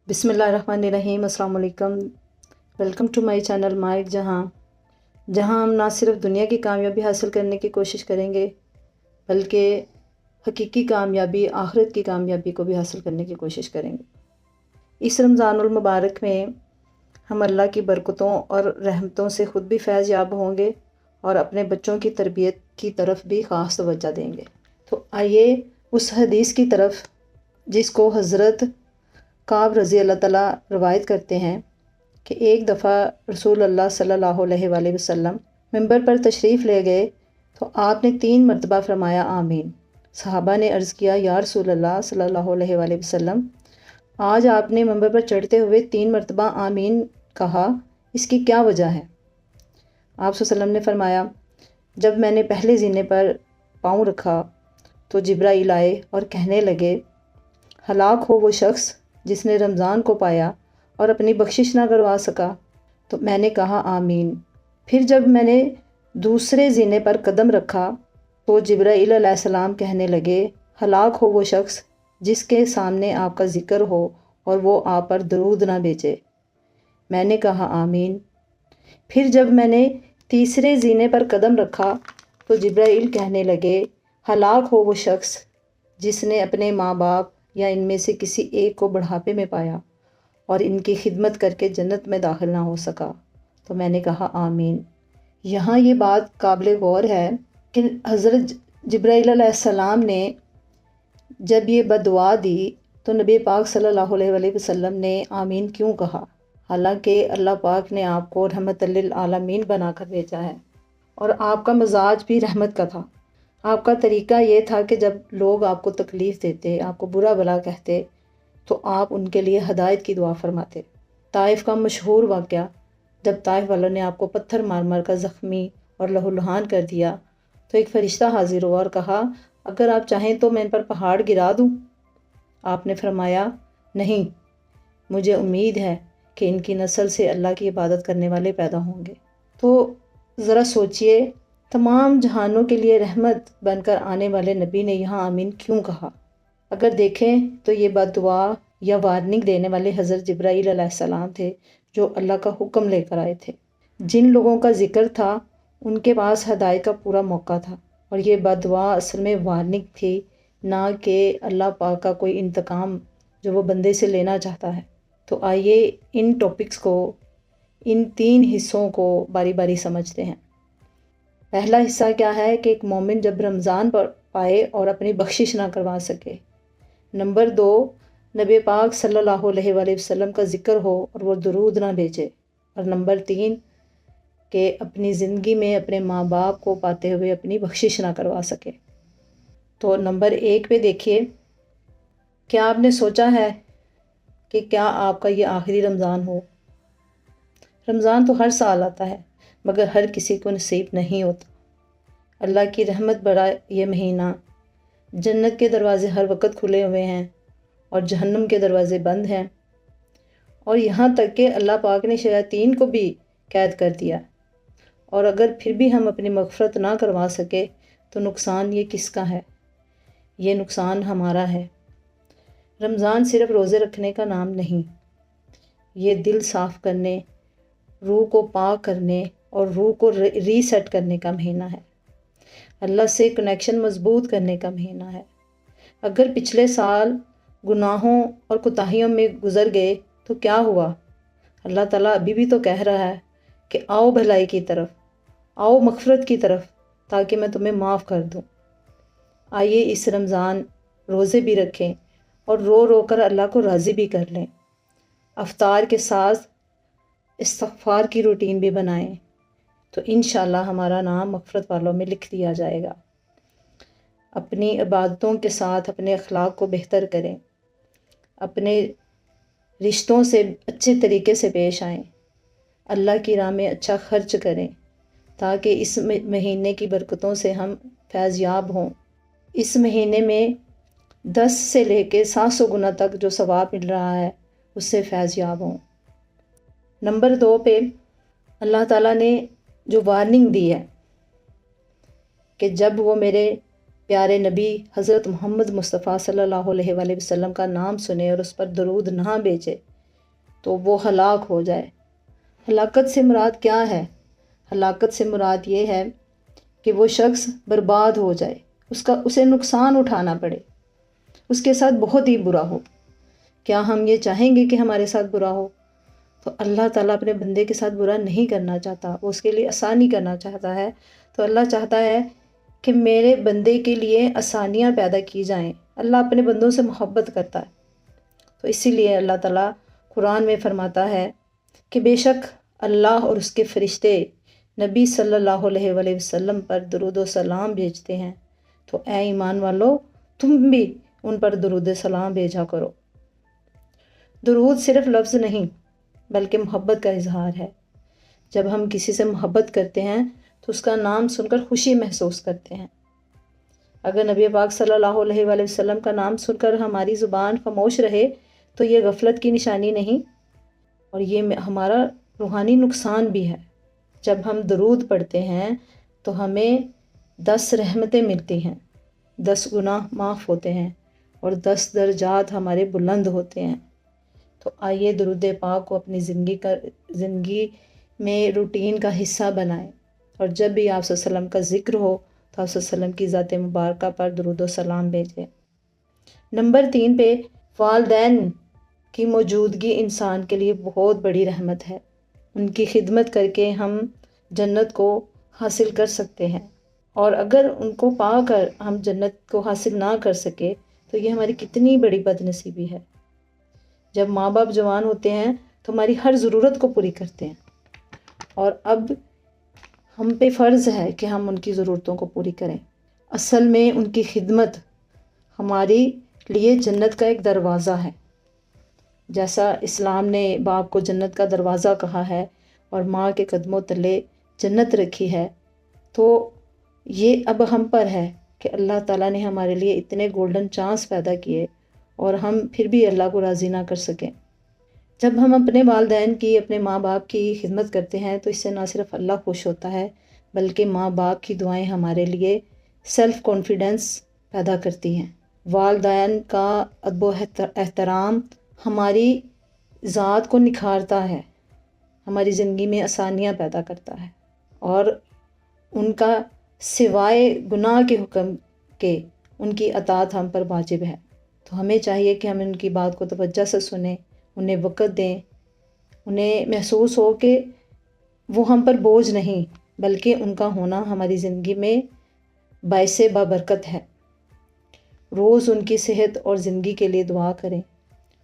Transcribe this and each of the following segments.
بسم اللہ الرحمن الرحیم۔ السلام علیکم، ویلکم ٹو مائی چینل مائک جہاں ہم نہ صرف دنیا کی کامیابی حاصل کرنے کی کوشش کریں گے بلکہ حقیقی کامیابی، آخرت کی کامیابی کو بھی حاصل کرنے کی کوشش کریں گے۔ اس رمضان المبارک میں ہم اللہ کی برکتوں اور رحمتوں سے خود بھی فیض یاب ہوں گے اور اپنے بچوں کی تربیت کی طرف بھی خاص توجہ دیں گے۔ تو آئیے اس حدیث کی طرف جس کو حضرت کعب رضی اللہ تعالیٰ روایت کرتے ہیں کہ ایک دفعہ رسول اللہ صلی اللہ علیہ وآلہ وسلم منبر پر تشریف لے گئے تو آپ نے 3 مرتبہ فرمایا آمین۔ صحابہ نے عرض کیا یا رسول اللہ صلی اللہ علیہ وآلہ وسلم، آج آپ نے منبر پر چڑھتے ہوئے 3 مرتبہ آمین کہا، اس کی کیا وجہ ہے؟ آپ صلی اللہ علیہ وسلم نے فرمایا، جب میں نے پہلے زینے پر پاؤں رکھا تو جبرائیل آئے اور کہنے لگے، ہلاک ہو وہ شخص جس نے رمضان کو پایا اور اپنی بخشش نہ کروا سکا۔ تو میں نے کہا آمین۔ پھر جب میں نے دوسرے زینے پر قدم رکھا تو جبرائیل علیہ السلام کہنے لگے، ہلاک ہو وہ شخص جس کے سامنے آپ کا ذکر ہو اور وہ آپ پر درود نہ بھیجے۔ میں نے کہا آمین۔ پھر جب میں نے تیسرے زینے پر قدم رکھا تو جبرائیل کہنے لگے، ہلاک ہو وہ شخص جس نے اپنے ماں باپ یا ان میں سے کسی ایک کو بڑھاپے میں پایا اور ان کی خدمت کر کے جنت میں داخل نہ ہو سکا۔ تو میں نے کہا آمین۔ یہاں یہ بات قابل غور ہے کہ حضرت جبرائیل علیہ السلام نے جب یہ بددعا دی تو نبی پاک صلی اللہ علیہ وآلہ وسلم نے آمین کیوں کہا؟ حالانکہ اللہ پاک نے آپ کو رحمت للعالمین بنا کر بھیجا ہے اور آپ کا مزاج بھی رحمت کا تھا۔ آپ کا طریقہ یہ تھا کہ جب لوگ آپ کو تکلیف دیتے، آپ کو برا بھلا کہتے تو آپ ان کے لیے ہدایت کی دعا فرماتے۔ طائف کا مشہور واقعہ، جب طائف والوں نے آپ کو پتھر مار مار کر زخمی اور لہو لہان کر دیا تو ایک فرشتہ حاضر ہوا اور کہا، اگر آپ چاہیں تو میں ان پر پہاڑ گرا دوں۔ آپ نے فرمایا، نہیں، مجھے امید ہے کہ ان کی نسل سے اللہ کی عبادت کرنے والے پیدا ہوں گے۔ تو ذرا سوچئے، تمام جہانوں کے لیے رحمت بن کر آنے والے نبی نے یہاں آمین کیوں کہا؟ اگر دیکھیں تو یہ بد دعا یا وارننگ دینے والے حضرت جبرائیل علیہ السلام تھے جو اللہ کا حکم لے کر آئے تھے۔ جن لوگوں کا ذکر تھا ان کے پاس ہدایت کا پورا موقع تھا، اور یہ بد دعا اصل میں وارننگ تھی، نہ کہ اللہ پاک کا کوئی انتقام جو وہ بندے سے لینا چاہتا ہے۔ تو آئیے ان ٹاپکس کو، ان 3 حصوں کو باری باری سمجھتے ہیں۔ پہلا حصہ کیا ہے کہ ایک مومن جب رمضان پر پائے اور اپنی بخشش نہ کروا سکے۔ نمبر 2، نبی پاک صلی اللہ علیہ وآلہ وسلم کا ذکر ہو اور وہ درود نہ بھیجے۔ اور نمبر 3، کہ اپنی زندگی میں اپنے ماں باپ کو پاتے ہوئے اپنی بخشش نہ کروا سکے۔ تو نمبر 1 پہ دیکھیے، کیا آپ نے سوچا ہے کہ کیا آپ کا یہ آخری رمضان ہو؟ رمضان تو ہر سال آتا ہے مگر ہر کسی کو نصیب نہیں ہوتا۔ اللہ کی رحمت بڑا یہ مہینہ، جنت کے دروازے ہر وقت کھلے ہوئے ہیں اور جہنم کے دروازے بند ہیں، اور یہاں تک کہ اللہ پاک نے شیاطین کو بھی قید کر دیا۔ اور اگر پھر بھی ہم اپنی مغفرت نہ کروا سکے تو نقصان یہ کس کا ہے؟ یہ نقصان ہمارا ہے۔ رمضان صرف روزے رکھنے کا نام نہیں، یہ دل صاف کرنے، روح کو پاک کرنے اور روح کو ری سیٹ کرنے کا مہینہ ہے۔ اللہ سے کنیکشن مضبوط کرنے کا مہینہ ہے۔ اگر پچھلے سال گناہوں اور کوتاہیوں میں گزر گئے تو کیا ہوا؟ اللہ تعالیٰ ابھی بھی تو کہہ رہا ہے کہ آؤ بھلائی کی طرف، آؤ مغفرت کی طرف، تاکہ میں تمہیں معاف کر دوں۔ آئیے اس رمضان روزے بھی رکھیں اور رو رو کر اللہ کو راضی بھی کر لیں۔ افطار کے ساتھ استغفار کی روٹین بھی بنائیں تو انشاءاللہ ہمارا نام مغفرت والوں میں لکھ دیا جائے گا۔ اپنی عبادتوں کے ساتھ اپنے اخلاق کو بہتر کریں، اپنے رشتوں سے اچھے طریقے سے پیش آئیں، اللہ کی راہ میں اچھا خرچ کریں تاکہ اس مہینے کی برکتوں سے ہم فیض یاب ہوں۔ اس مہینے میں 10 سے لے کے 700 گنا تک جو ثواب مل رہا ہے اس سے فیض یاب ہوں۔ نمبر 2 پہ اللہ تعالیٰ نے جو وارننگ دی ہے کہ جب وہ میرے پیارے نبی حضرت محمد مصطفیٰ صلی اللہ علیہ وآلہ وسلم کا نام سنے اور اس پر درود نہ بھیجے تو وہ ہلاک ہو جائے۔ ہلاکت سے مراد کیا ہے؟ ہلاکت سے مراد یہ ہے کہ وہ شخص برباد ہو جائے، اسے نقصان اٹھانا پڑے، اس کے ساتھ بہت ہی برا ہو۔ کیا ہم یہ چاہیں گے کہ ہمارے ساتھ برا ہو؟ تو اللہ تعالیٰ اپنے بندے کے ساتھ برا نہیں کرنا چاہتا، وہ اس کے لیے آسانی کرنا چاہتا ہے۔ تو اللہ چاہتا ہے کہ میرے بندے کے لیے آسانیاں پیدا کی جائیں۔ اللہ اپنے بندوں سے محبت کرتا ہے، تو اسی لیے اللہ تعالیٰ قرآن میں فرماتا ہے کہ بے شک اللہ اور اس کے فرشتے نبی صلی اللہ علیہ وآلہ وسلم پر درود و سلام بھیجتے ہیں، تو اے ایمان والو تم بھی ان پر درود و سلام بھیجا کرو۔ درود صرف لفظ نہیں بلکہ محبت کا اظہار ہے۔ جب ہم کسی سے محبت کرتے ہیں تو اس کا نام سن کر خوشی محسوس کرتے ہیں۔ اگر نبی پاک صلی اللہ علیہ وآلہ وسلم کا نام سن کر ہماری زبان خاموش رہے تو یہ غفلت کی نشانی نہیں، اور یہ ہمارا روحانی نقصان بھی ہے۔ جب ہم درود پڑھتے ہیں تو ہمیں 10 رحمتیں ملتی ہیں، 10 گناہ معاف ہوتے ہیں، اور 10 درجات ہمارے بلند ہوتے ہیں۔ تو آئیے درود پاک کو اپنی زندگی میں روٹین کا حصہ بنائیں، اور جب بھی آپ صلی اللہ علیہ وسلم کا ذکر ہو تو آپ صلی اللہ علیہ وسلم کی ذات مبارکہ پر درود و سلام بھیجیں۔ نمبر 3 پہ والدین کی موجودگی انسان کے لیے بہت بڑی رحمت ہے۔ ان کی خدمت کر کے ہم جنت کو حاصل کر سکتے ہیں، اور اگر ان کو پا کر ہم جنت کو حاصل نہ کر سکے تو یہ ہماری کتنی بڑی بد نصیبی ہے۔ جب ماں باپ جوان ہوتے ہیں تو ہماری ہر ضرورت کو پوری کرتے ہیں، اور اب ہم پہ فرض ہے کہ ہم ان کی ضرورتوں کو پوری کریں۔ اصل میں ان کی خدمت ہماری لیے جنت کا ایک دروازہ ہے۔ جیسا اسلام نے باپ کو جنت کا دروازہ کہا ہے اور ماں کے قدموں تلے جنت رکھی ہے، تو یہ اب ہم پر ہے کہ اللہ تعالیٰ نے ہمارے لیے اتنے گولڈن چانس پیدا کیے اور ہم پھر بھی اللہ کو راضی نہ کر سکیں۔ جب ہم اپنے والدین کی، اپنے ماں باپ کی خدمت کرتے ہیں تو اس سے نہ صرف اللہ خوش ہوتا ہے بلکہ ماں باپ کی دعائیں ہمارے لیے سیلف کانفیڈنس پیدا کرتی ہیں۔ والدین کا ادب و احترام ہماری ذات کو نکھارتا ہے، ہماری زندگی میں آسانیاں پیدا کرتا ہے، اور ان کا سوائے گناہ کے حکم کے ان کی اطاعت ہم پر واجب ہے۔ تو ہمیں چاہیے کہ ہم ان کی بات کو توجہ سے سنیں، انہیں وقت دیں، انہیں محسوس ہو کہ وہ ہم پر بوجھ نہیں بلکہ ان کا ہونا ہماری زندگی میں باعث بابرکت ہے۔ روز ان کی صحت اور زندگی کے لیے دعا کریں،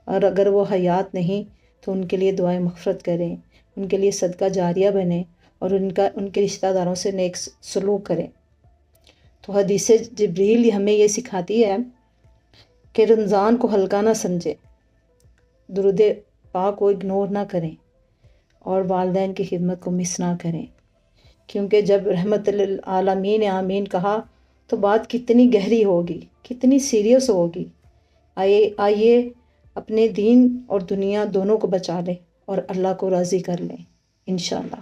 اور اگر وہ حیات نہیں تو ان کے لیے دعائیں مغفرت کریں، ان کے لیے صدقہ جاریہ بنیں، اور ان کے رشتہ داروں سے نیک سلوک کریں۔ تو حدیث جبریل ہمیں یہ سکھاتی ہے کہ رمضان کو ہلکا نہ سمجھیں، درود پاک کو اگنور نہ کریں، اور والدین کی خدمت کو مس نہ کریں، کیونکہ جب رحمت للعالمین آمین کہا تو بات کتنی گہری ہوگی، کتنی سیریس ہوگی۔ آئیے اپنے دین اور دنیا دونوں کو بچا لیں اور اللہ کو راضی کر لیں انشاءاللہ۔